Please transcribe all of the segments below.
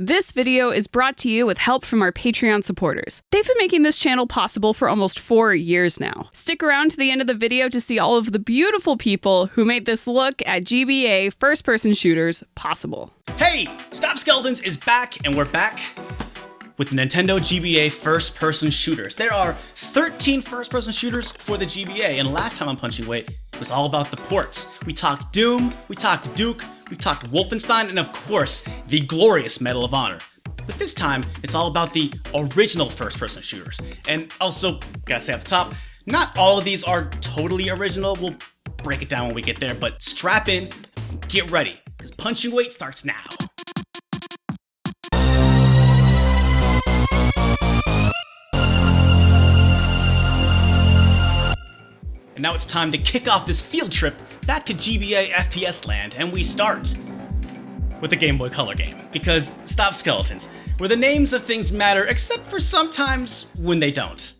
This video is brought to you with help from our Patreon supporters. They've been making this channel possible for almost 4 years now. Stick around to the end of the video to see all of the beautiful people who made this look at GBA first-person shooters possible. Hey, Stop Skeletons is back, and we're back with the Nintendo GBA first-person shooters. There are 13 first-person shooters for the GBA, and last time on Punching Weight, it was all about the ports. We talked Doom, we talked Duke, we talked Wolfenstein, and of course, the glorious Medal of Honor. But this time, it's all about the original first-person shooters. And also, gotta say off the top, not all of these are totally original. We'll break it down when we get there, but strap in, get ready, because Punching Weight starts now. And now it's time to kick off this field trip back to GBA FPS land, and we start with the Game Boy Color game. Because Stop Skeletons, where the names of things matter except for sometimes when they don't.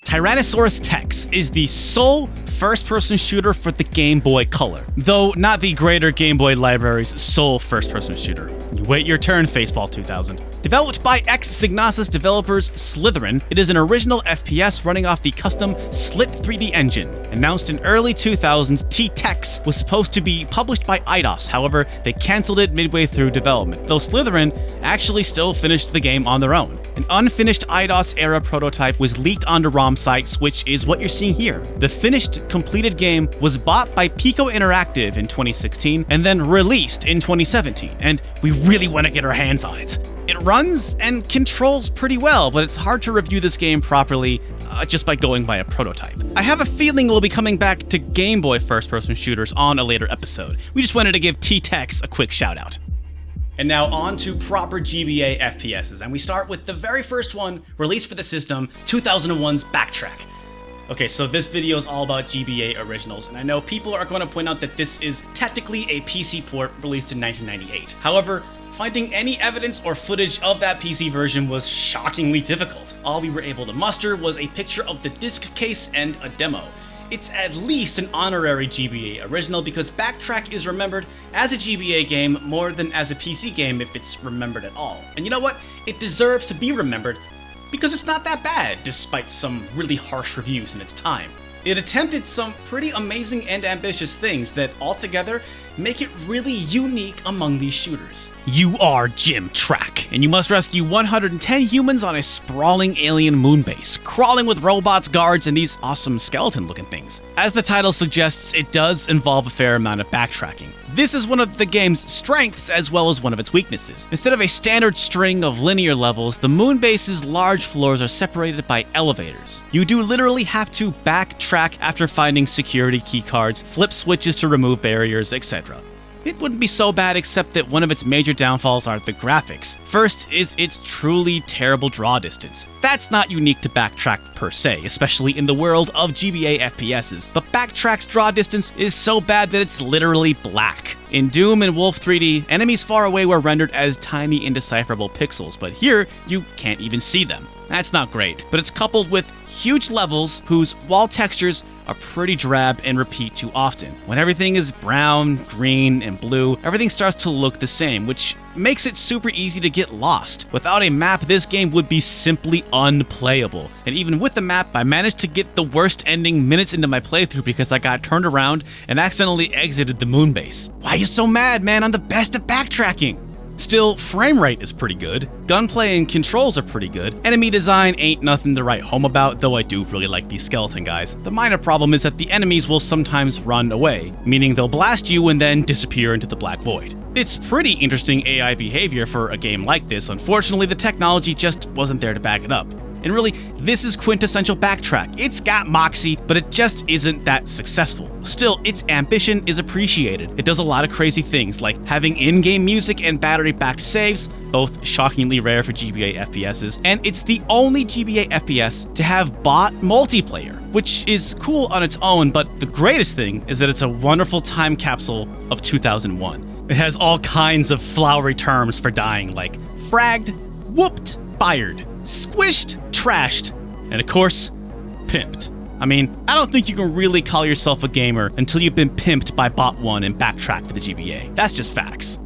Tyrannosaurus Tex is the sole first-person shooter for the Game Boy Color, though not the greater Game Boy library's sole first-person shooter. You wait your turn, Faceball 2000. Developed by ex-Signasis developers Slytherin, it is an original FPS running off the custom Slit 3D engine. Announced in early 2000s, T-Tex was supposed to be published by Eidos, however, they cancelled it midway through development, though Slytherin actually still finished the game on their own. An unfinished Eidos-era prototype was leaked onto ROM sites, which is what you're seeing here. The finished, completed game was bought by Pico Interactive in 2016 and then released in 2017, and we really want to get our hands on it. It runs and controls pretty well, but it's hard to review this game properly just by going by a prototype. I have a feeling we'll be coming back to Game Boy first-person shooters on a later episode. We just wanted to give T-Tex a quick shout-out. And now on to proper GBA FPSs, and we start with the very first one released for the system, 2001's Backtrack. Okay, so this video is all about GBA originals, and I know people are going to point out that this is technically a PC port released in 1998. However, finding any evidence or footage of that PC version was shockingly difficult. All we were able to muster was a picture of the disc case and a demo. It's at least an honorary GBA original because Backtrack is remembered as a GBA game more than as a PC game if it's remembered at all. And you know what? It deserves to be remembered because it's not that bad, despite some really harsh reviews in its time. It attempted some pretty amazing and ambitious things that altogether make it really unique among these shooters. You are Jim Track, and you must rescue 110 humans on a sprawling alien moon base, crawling with robots, guards, and these awesome skeleton-looking things. As the title suggests, it does involve a fair amount of backtracking. This is one of the game's strengths as well as one of its weaknesses. Instead of a standard string of linear levels, the moon base's large floors are separated by elevators. You do literally have to backtrack after finding security keycards, flip switches to remove barriers, etc. It wouldn't be so bad except that one of its major downfalls are the graphics. First is its truly terrible draw distance. That's not unique to Backtrack per se, especially in the world of GBA FPSs, but Backtrack's draw distance is so bad that it's literally black. In Doom and Wolf 3D, enemies far away were rendered as tiny indecipherable pixels, but here you can't even see them. That's not great, but it's coupled with huge levels whose wall textures are pretty drab and repeat too often. When everything is brown, green, and blue, everything starts to look the same, which makes it super easy to get lost. Without a map, this game would be simply unplayable. And even with the map, I managed to get the worst ending minutes into my playthrough because I got turned around and accidentally exited the moon base. Why are you so mad, man? I'm the best at backtracking. Still, frame rate is pretty good, gunplay and controls are pretty good, enemy design ain't nothing to write home about, though I do really like these skeleton guys. The minor problem is that the enemies will sometimes run away, meaning they'll blast you and then disappear into the black void. It's pretty interesting AI behavior for a game like this. Unfortunately, the technology just wasn't there to back it up. And really, this is quintessential Backtrack. It's got moxie, but it just isn't that successful. Still, its ambition is appreciated. It does a lot of crazy things, like having in-game music and battery-backed saves, both shockingly rare for GBA FPSs, and it's the only GBA FPS to have bot multiplayer, which is cool on its own, but the greatest thing is that it's a wonderful time capsule of 2001. It has all kinds of flowery terms for dying, like fragged, whooped, fired, squished, trashed, and of course, pimped. I mean, I don't think you can really call yourself a gamer until you've been pimped by Bot 1 and Backtrack for the GBA. That's just facts.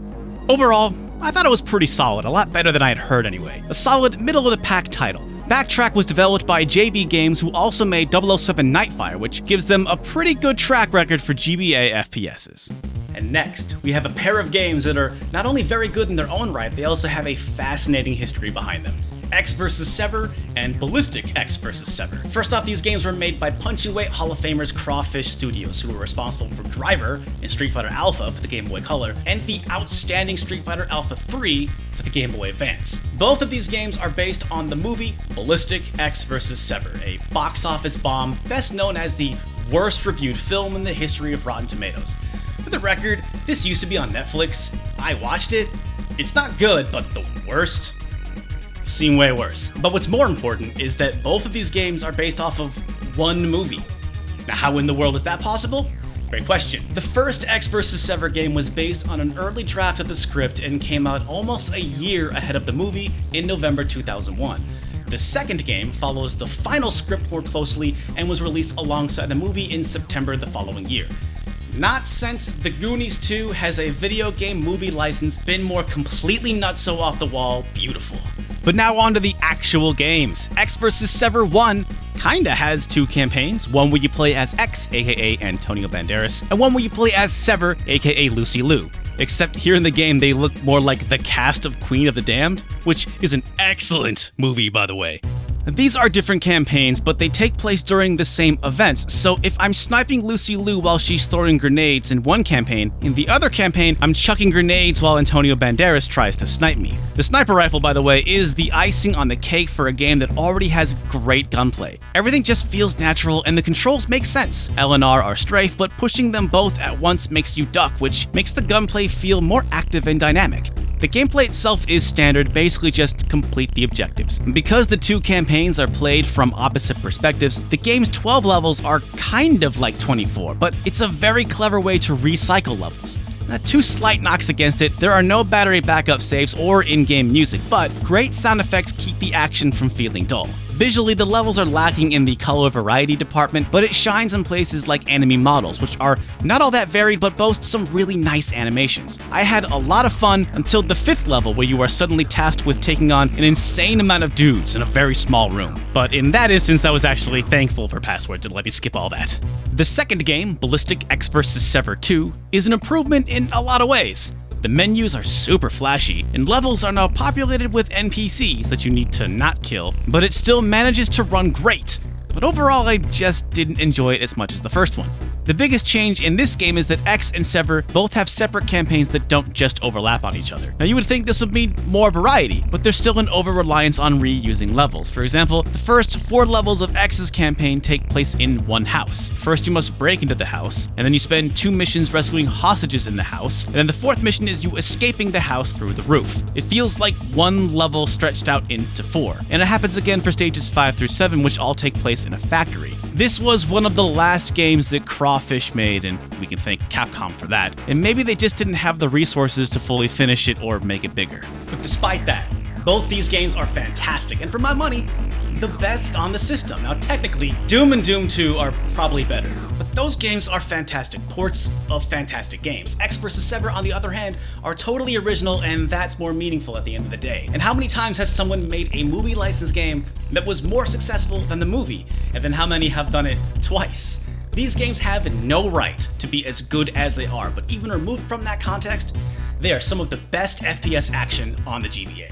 Overall, I thought it was pretty solid, a lot better than I had heard anyway. A solid middle-of-the-pack title. Backtrack was developed by JB Games, who also made 007 Nightfire, which gives them a pretty good track record for GBA FPSs. And next, we have a pair of games that are not only very good in their own right, they also have a fascinating history behind them. X vs. Sever and Ballistic X vs. Sever. First off, these games were made by Punch and Weight Hall of Famers Crawfish Studios, who were responsible for Driver in Street Fighter Alpha for the Game Boy Color, and the outstanding Street Fighter Alpha 3 for the Game Boy Advance. Both of these games are based on the movie Ballistic X vs. Sever, a box office bomb best known as the worst reviewed film in the history of Rotten Tomatoes. For the record, this used to be on Netflix. I watched it. It's not good, but the worst? Seen way worse. But what's more important is that both of these games are based off of one movie. Now, how in the world is that possible? Great question. The first X vs. Sever game was based on an early draft of the script and came out almost a year ahead of the movie in November 2001. The second game follows the final script more closely and was released alongside the movie in September the following year. Not since The Goonies 2 has a video game movie license been more completely nutso off the wall beautiful. But now on to the actual games. X vs. Sever 1 kinda has two campaigns, one where you play as X, aka Antonio Banderas, and one where you play as Sever, aka Lucy Liu. Except here in the game they look more like the cast of Queen of the Damned, which is an excellent movie by the way. These are different campaigns, but they take place during the same events, so if I'm sniping Lucy Liu while she's throwing grenades in one campaign, in the other campaign, I'm chucking grenades while Antonio Banderas tries to snipe me. The sniper rifle, by the way, is the icing on the cake for a game that already has great gunplay. Everything just feels natural and the controls make sense. L and R are strafe, but pushing them both at once makes you duck, which makes the gunplay feel more active and dynamic. The gameplay itself is standard, basically just complete the objectives. Because the two campaigns are played from opposite perspectives, the game's 12 levels are kind of like 24, but it's a very clever way to recycle levels. Two slight knocks against it: there are no battery backup saves or in-game music, but great sound effects keep the action from feeling dull. Visually, the levels are lacking in the color variety department, but it shines in places like enemy models, which are not all that varied but boast some really nice animations. I had a lot of fun until the 5th level, where you are suddenly tasked with taking on an insane amount of dudes in a very small room. But in that instance, I was actually thankful for Password to let me skip all that. The second game, Ballistic X vs. Sever 2, is an improvement in a lot of ways. The menus are super flashy, and levels are now populated with NPCs that you need to not kill, but it still manages to run great. But overall, I just didn't enjoy it as much as the first one. The biggest change in this game is that X and Sever both have separate campaigns that don't just overlap on each other. Now you would think this would mean more variety, but there's still an over-reliance on reusing levels. For example, the first 4 levels of X's campaign take place in one house. First you must break into the house, and then you spend 2 missions rescuing hostages in the house, and then the 4th mission is you escaping the house through the roof. It feels like one level stretched out into 4, and it happens again for stages 5 through 7, which all take place in a factory. This was one of the last games that Crawfish made, and we can thank Capcom for that. And maybe they just didn't have the resources to fully finish it or make it bigger. But despite that, both these games are fantastic, and for my money, the best on the system. Now technically, Doom and Doom 2 are probably better, but those games are fantastic ports of fantastic games. X vs. Sever, on the other hand, are totally original, and that's more meaningful at the end of the day. And how many times has someone made a movie license game that was more successful than the movie? And then how many have done it twice? These games have no right to be as good as they are, but even removed from that context, they are some of the best FPS action on the GBA.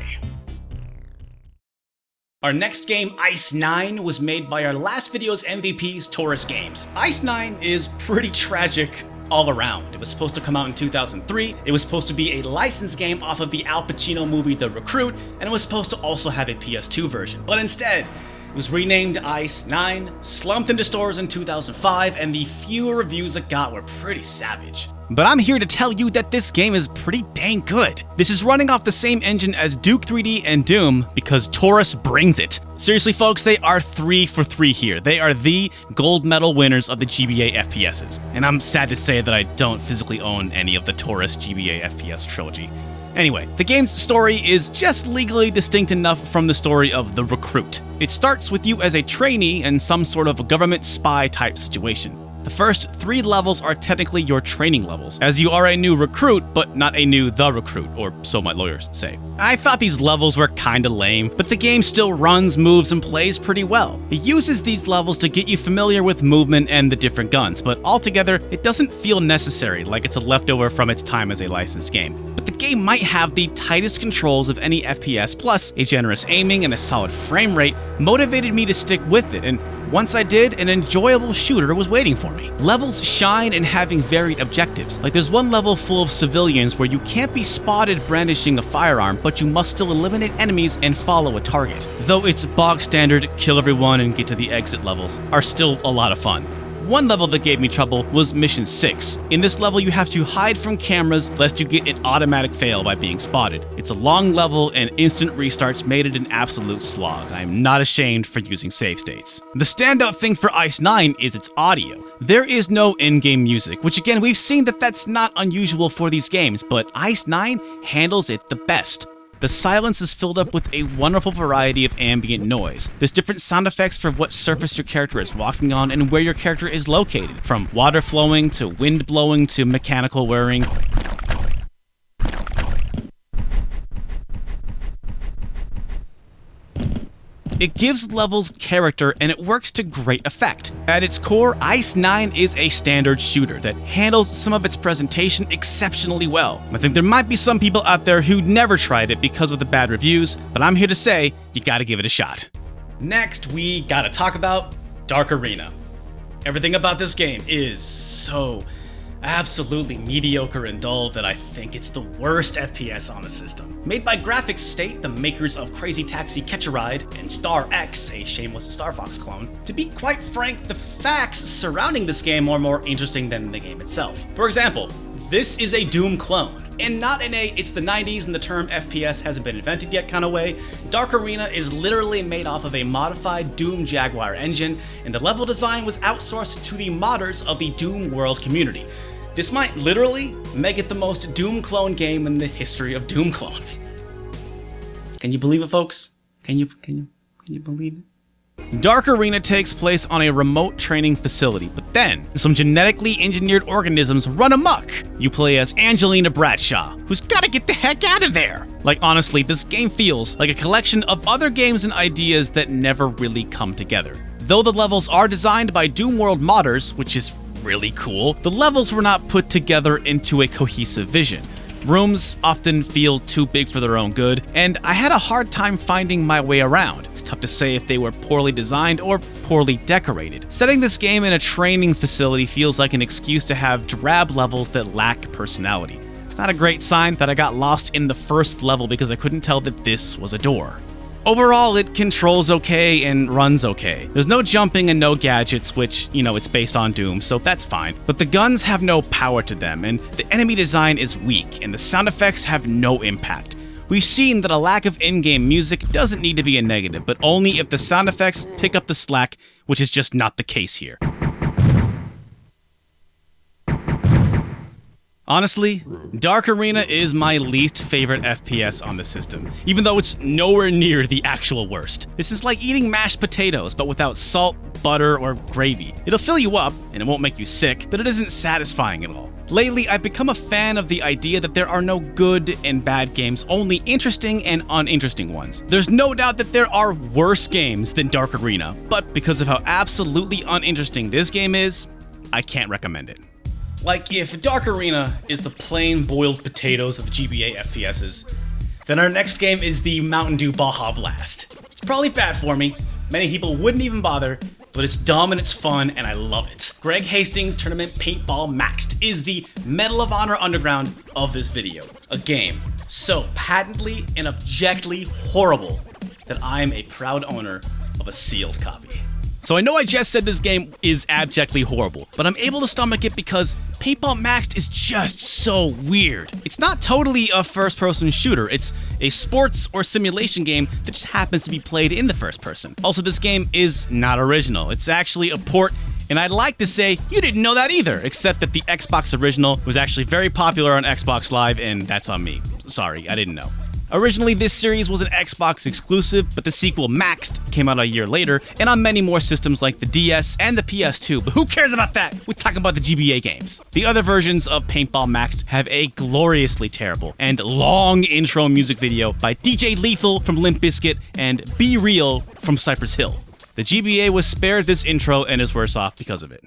Our next game, Ice 9, was made by our last video's MVPs, Taurus Games. Ice 9 is pretty tragic all around. It was supposed to come out in 2003, it was supposed to be a licensed game off of the Al Pacino movie The Recruit, and it was supposed to also have a PS2 version. But instead, it was renamed Ice 9, slumped into stores in 2005, and the few reviews it got were pretty savage. But I'm here to tell you that this game is pretty dang good. This is running off the same engine as Duke 3D and Doom because Taurus brings it. Seriously folks, they are 3 for 3 here. They are the gold medal winners of the GBA FPSs. And I'm sad to say that I don't physically own any of the Taurus GBA FPS trilogy. Anyway, the game's story is just legally distinct enough from the story of The Recruit. It starts with you as a trainee in some sort of government spy type situation. The first 3 levels are technically your training levels, as you are a new recruit, but not a new the recruit, or so my lawyers say. I thought these levels were kinda lame, but the game still runs, moves, and plays pretty well. It uses these levels to get you familiar with movement and the different guns, but altogether, it doesn't feel necessary, like it's a leftover from its time as a licensed game. But the game might have the tightest controls of any FPS, plus a generous aiming and a solid frame rate motivated me to stick with it, and once I did, an enjoyable shooter was waiting for me. Levels shine in having varied objectives. Like there's one level full of civilians where you can't be spotted brandishing a firearm, but you must still eliminate enemies and follow a target. Though it's bog standard, kill everyone and get to the exit levels are still a lot of fun. One level that gave me trouble was Mission 6. In this level, you have to hide from cameras lest you get an automatic fail by being spotted. It's a long level and instant restarts made it an absolute slog. I am not ashamed for using save states. The standout thing for Ice 9 is its audio. There is no in-game music, which again, we've seen that that's not unusual for these games, but Ice 9 handles it the best. The silence is filled up with a wonderful variety of ambient noise. There's different sound effects for what surface your character is walking on and where your character is located, from water flowing to wind blowing to mechanical whirring. It gives levels character and it works to great effect. At its core, Ice 9 is a standard shooter that handles some of its presentation exceptionally well. I think there might be some people out there who never tried it because of the bad reviews, but I'm here to say, you gotta give it a shot. Next, we gotta talk about Dark Arena. Everything about this game is so absolutely mediocre and dull that I think it's the worst FPS on the system. Made by Graphics State, the makers of Crazy Taxi Catch a Ride and Star X, a shameless Star Fox clone. To be quite frank, the facts surrounding this game are more interesting than the game itself. For example, this is a Doom clone. And not in a it's the 90s and the term FPS hasn't been invented yet kind of way. Dark Arena is literally made off of a modified Doom Jaguar engine, and the level design was outsourced to the modders of the Doom world community. This might literally make it the most Doom clone game in the history of Doom clones. Can you believe it, folks? Can you believe it? Dark Arena takes place on a remote training facility, but then some genetically engineered organisms run amok. You play as Angelina Bradshaw, who's gotta get the heck out of there. Like honestly, this game feels like a collection of other games and ideas that never really come together. Though the levels are designed by Doom World modders, which is really cool, the levels were not put together into a cohesive vision. Rooms often feel too big for their own good, and I had a hard time finding my way around. It's tough to say if they were poorly designed or poorly decorated. Setting this game in a training facility feels like an excuse to have drab levels that lack personality. It's not a great sign that I got lost in the first level because I couldn't tell that this was a door. Overall, it controls okay and runs okay. There's no jumping and no gadgets, which, it's based on Doom, so that's fine. But the guns have no power to them, and the enemy design is weak, and the sound effects have no impact. We've seen that a lack of in-game music doesn't need to be a negative, but only if the sound effects pick up the slack, which is just not the case here. Honestly, Dark Arena is my least favorite FPS on the system, even though it's nowhere near the actual worst. This is like eating mashed potatoes, but without salt, butter, or gravy. It'll fill you up, and it won't make you sick, but it isn't satisfying at all. Lately, I've become a fan of the idea that there are no good and bad games, only interesting and uninteresting ones. There's no doubt that there are worse games than Dark Arena, but because of how absolutely uninteresting this game is, I can't recommend it. Like, if Dark Arena is the plain boiled potatoes of GBA FPSs, then our next game is the Mountain Dew Baja Blast. It's probably bad for me, many people wouldn't even bother, but it's dumb and it's fun and I love it. Greg Hastings' tournament Paintball Max is the Medal of Honor Underground of this video. A game so patently and objectively horrible that I am a proud owner of a sealed copy. So I know I just said this game is abjectly horrible, but I'm able to stomach it because Paintball Max is just so weird. It's not totally a first-person shooter, it's a sports or simulation game that just happens to be played in the first person. Also, this game is not original. It's actually a port, and I'd like to say you didn't know that either, except that the Xbox original was actually very popular on Xbox Live, and that's on me. Sorry, I didn't know. Originally, this series was an Xbox exclusive, but the sequel Maxed came out a year later, and on many more systems like the DS and the PS2, but who cares about that? We're talking about the GBA games. The other versions of Paintball Maxed have a gloriously terrible and long intro music video by DJ Lethal from Limp Bizkit and Be Real from Cypress Hill. The GBA was spared this intro and is worse off because of it.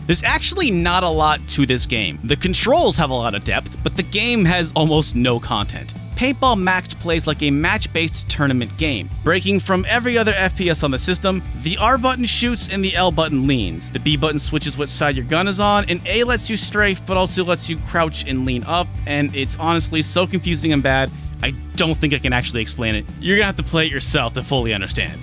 There's actually not a lot to this game. The controls have a lot of depth, but the game has almost no content. Paintball Maxed plays like a match-based tournament game. Breaking from every other FPS on the system, the R button shoots and the L button leans. The B button switches what side your gun is on, and A lets you strafe but also lets you crouch and lean up, and it's honestly so confusing and bad, I don't think I can actually explain it. You're gonna have to play it yourself to fully understand.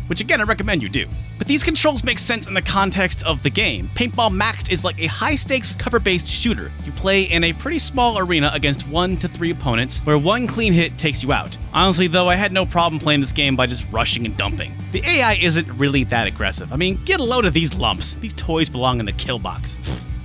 Which again, I recommend you do. But these controls make sense in the context of the game. Paintball Maxed is like a high-stakes cover-based shooter. You play in a pretty small arena against 1 to 3 opponents, where one clean hit takes you out. Honestly though, I had no problem playing this game by just rushing and dumping. The AI isn't really that aggressive. I mean, get a load of these lumps. These toys belong in the kill box.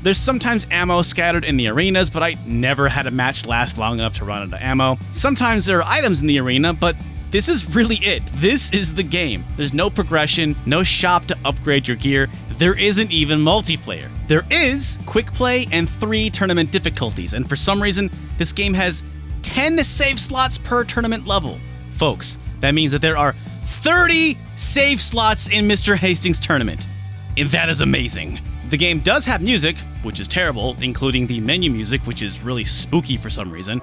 There's sometimes ammo scattered in the arenas, but I never had a match last long enough to run out of ammo. Sometimes there are items in the arena, but this is really it. This is the game. There's no progression, no shop to upgrade your gear. There isn't even multiplayer. There is quick play and 3 tournament difficulties, and for some reason, this game has 10 save slots per tournament level. Folks, that means that there are 30 save slots in Mr. Hastings' tournament. And that is amazing. The game does have music, which is terrible, including the menu music, which is really spooky for some reason.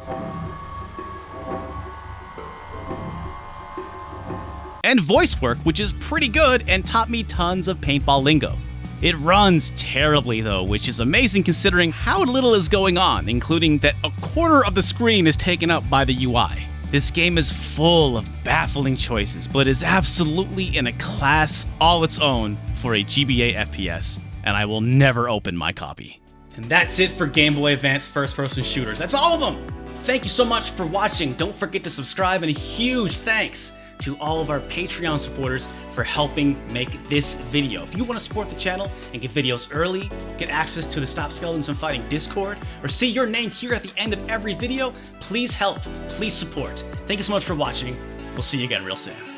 And voice work, which is pretty good and taught me tons of paintball lingo. It runs terribly though, which is amazing considering how little is going on, including that a quarter of the screen is taken up by the UI. This game is full of baffling choices, but is absolutely in a class all its own for a GBA FPS, and I will never open my copy. And that's it for Game Boy Advance first-person shooters. That's all of them! Thank you so much for watching. Don't forget to subscribe, and a huge thanks to all of our Patreon supporters for helping make this video. If you want to support the channel and get videos early, get access to the Stop Skeletons from Fighting Discord, or see your name here at the end of every video, please help, please support. Thank you so much for watching. We'll see you again real soon.